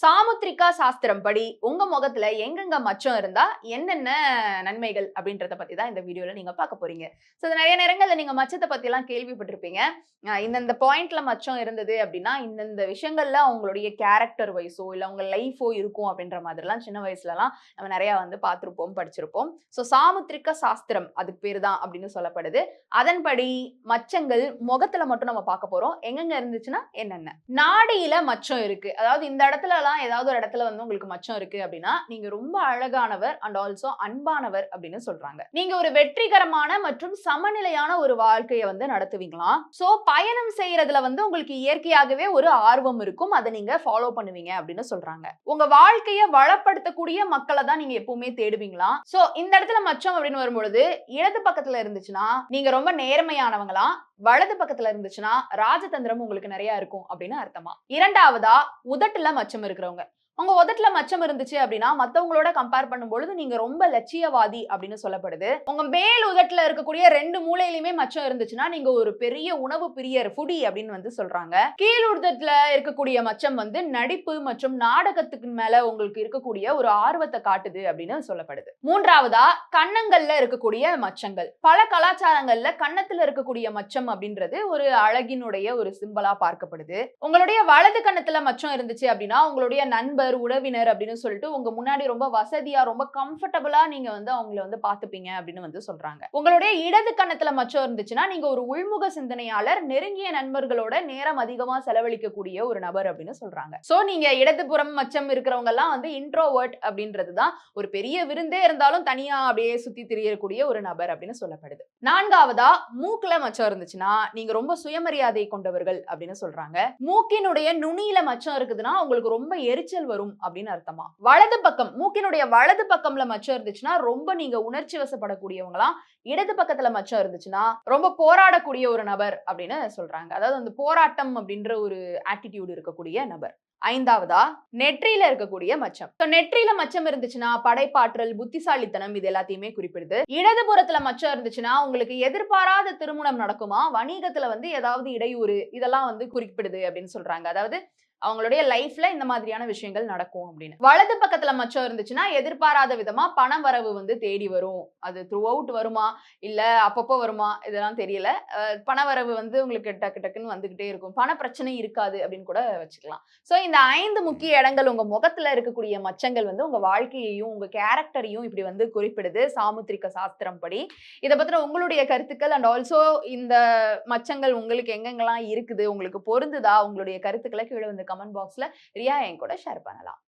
சாமுத்திரிகா சாஸ்திரம் படி உங்க முகத்துல எங்கெங்க மச்சம் இருந்தா என்னென்ன நன்மைகள் அப்படின்றத பத்தி தான் இந்த வீடியோல நீங்க பார்க்க போறீங்க. சோ நிறைய நேரங்கள்ல நீங்க மச்சத்தை பத்தி எல்லாம் கேள்விப்பட்டிருப்பீங்க. இந்தந்த பாயிண்ட்ல மச்சம் இருந்தது அப்படின்னா இந்தந்த விஷயங்கள்ல அவங்களுடைய கேரக்டர் வைஸோ இல்ல உங்க லைஃபோ இருக்கும் அப்படின்ற மாதிரிலாம் சின்ன வயசுல எல்லாம் நம்ம நிறைய வந்து பார்த்திருப்போம், படிச்சிருப்போம். சோ சாமுத்திரிக சாஸ்திரம் அதுக்கு பேரு தான் அப்படின்னு சொல்லப்படுது. அதன்படி மச்சங்கள் முகத்துல மட்டும் நம்ம பார்க்க போறோம். எங்கெங்க இருந்துச்சுன்னா என்னென்ன நாடியில மச்சம் இருக்கு. அதாவது இந்த இடத்துல ஏதாவது ஒரு இடத்துல வந்து உங்களுக்கு மச்சம் இருக்கு அப்படின்னா நீங்க ரொம்ப அழகானவர் அண்ட் ஆல்சோ அன்பானவர் அப்படின்னு சொல்றாங்க. நீங்க ஒரு வெற்றிகரமான மற்றும் சமநிலையான ஒரு வாழ்க்கையை வந்து நடத்துவீங்களாம். சோ பயணம் செய்யறதுல வந்து உங்களுக்கு இயற்கையாகவே ஒரு ஆர்வம் இருக்கும். அதை நீங்க ஃபாலோ பண்ணுவீங்க அப்படின்னு சொல்றாங்க. உங்க வாழ்க்கையை வளப்படுத்தக்கூடிய மக்களை தான் நீங்க எப்பவுமே தேடுவீங்களாம். சோ இந்த இடத்துல மச்சம் அப்படின்னு வரும்பொழுது இடது பக்கத்துல இருந்துச்சுன்னா நீங்க ரொம்ப நேர்மையானவங்களா, வலது பக்கத்துல இருந்துச்சுன்னா ராஜதந்திரம் உங்களுக்கு நிறைய இருக்கும் அப்படின்னு அர்த்தமா. இரண்டாவதா உதட்டுல மச்சம் இருக்கிறவங்க. உங்க உதட்டுல மச்சம் இருந்துச்சு அப்படின்னா மத்தவங்களோட கம்பேர் பண்ணும்பொழுது நீங்க ரொம்ப லட்சியவாதி அப்படின்னு சொல்லப்படுது. உங்க மேல் உதட்டுல இருக்கக்கூடிய 2 மூலையிலுமே மச்சம் இருந்துச்சுன்னா நீங்க ஒரு பெரிய உணவு பிரியர், ஃபுடி அப்படின்னு வந்து சொல்றாங்க. கீழ் உதட்டுல இருக்கக்கூடிய மச்சம் வந்து நடிப்பு மற்றும் நாடகத்துக்கு மேல உங்களுக்கு இருக்கக்கூடிய ஒரு ஆர்வத்தை காட்டுது அப்படின்னு சொல்லப்படுது. மூன்றாவதா கன்னங்கள்ல இருக்கக்கூடிய மச்சங்கள். பல கலாச்சாரங்கள்ல கன்னத்துல இருக்கக்கூடிய மச்சம் அப்படின்றது ஒரு அழகினுடைய ஒரு சிம்பலா பார்க்கப்படுது. உங்களுடைய வலது கன்னத்துல மச்சம் இருந்துச்சு அப்படின்னா உங்களுடைய நண்பர், உறவினர் அப்படின்னு சொல்லிட்டு உங்க முன்னாடி ரொம்ப வசதியா, ரொம்ப கம்ஃபர்டபுளா நீங்க வந்து அவங்கள வந்து பாத்துப்பீங்க அப்படின்னு வந்து சொல்றாங்க. உங்களுடைய இடது கன்னத்துல மச்சம் இருந்துச்சுன்னா நீங்க ஒரு உள்முக சிந்தனையாளர், நெருங்கிய நண்பர்களோட நேரம் அதிகமா செலவழிக்கக்கூடிய ஒரு நபர் அப்படின்னு சொல்றாங்க. சோ நீங்க இடதுபுறம் மச்சம் இருக்கிறவங்க எல்லாம் வந்து இன்ட்ரோவர்ட் அப்படின்றதுதான் ஒரு பெரிய விருந்தே இருந்தாலும் தனியா அப்படியே சுத்தி திரியக்கூடிய ஒரு நபர் அப்படின்னு சொல்லப்படுது. நான்காவதா மூக்குல மச்சம் இருந்துச்சுன்னா நீங்க ரொம்ப சுயமரியாதை கொண்டவர்கள் அப்படின்னு சொல்றாங்க. மூக்கினுடைய நுனியில மச்சம் இருக்குதுன்னா உங்களுக்கு ரொம்ப எரிச்சல் வரும் அப்படின்னு அர்த்தமா. வலது பக்கம், மூக்கினுடைய வலது பக்கம்ல மச்சம் இருந்துச்சுன்னா ரொம்ப நீங்க உணர்ச்சி வசப்படக்கூடியவங்களா, இடது பக்கத்துல மச்சம் இருந்துச்சுன்னா ரொம்ப போராடக்கூடிய ஒரு நபர் அப்படின்னு சொல்றாங்க. அதாவது அந்த போராட்டம் அப்படின்ற ஒரு ஆட்டிடியூட் இருக்கக்கூடிய நபர். ஐந்தாவதா நெற்றியில இருக்கக்கூடிய மச்சம். நெற்றியில மச்சம் இருந்துச்சுன்னா படைப்பாற்றல், புத்திசாலித்தனம் இது எல்லாத்தையுமே குறிப்பிடுது. இடதுபுறத்துல மச்சம் இருந்துச்சுன்னா உங்களுக்கு எதிர்பாராத திருமணம் நடக்குமா, வணிகத்துல வந்து ஏதாவது இடையூறு இதெல்லாம் வந்து குறிப்பிடுது அப்படின்னு சொல்றாங்க. அதாவது அவங்களுடைய லைஃப்ல இந்த மாதிரியான விஷயங்கள் நடக்கும் அப்படின்னு. வலது பக்கத்துல மச்சம் இருந்துச்சுன்னா எதிர்பாராத விதமா பண வரவு வந்து தேடி வரும். அது த்ரூ அவுட் வருமா இல்ல அப்பப்போ வருமா இதெல்லாம் தெரியல. பண வரவு வந்து உங்களுக்கு டக்கு டக்குன்னு வந்துகிட்டே இருக்கும். பண பிரச்சனை இருக்காது அப்படின்னு கூட வச்சுக்கலாம். சோ இந்த 5 முக்கிய இடங்கள் உங்க முகத்துல இருக்கக்கூடிய மச்சங்கள் வந்து உங்க வாழ்க்கையையும் உங்க கேரக்டரையும் இப்படி வந்து குறிப்பிடுது சாமுத்திரிக சாஸ்திரம் படி. இத பத்தின உங்களுடைய கருத்துக்கள் அண்ட் ஆல்சோ இந்த மச்சங்கள் உங்களுக்கு எங்கெங்கெல்லாம் இருக்குது, உங்களுக்கு பொருந்துதா, உங்களுடைய கருத்துக்களை கீழே வந்து கமெண்ட் பாக்ஸ்ல ரியா என் கூட ஷேர் பண்ணலாம்.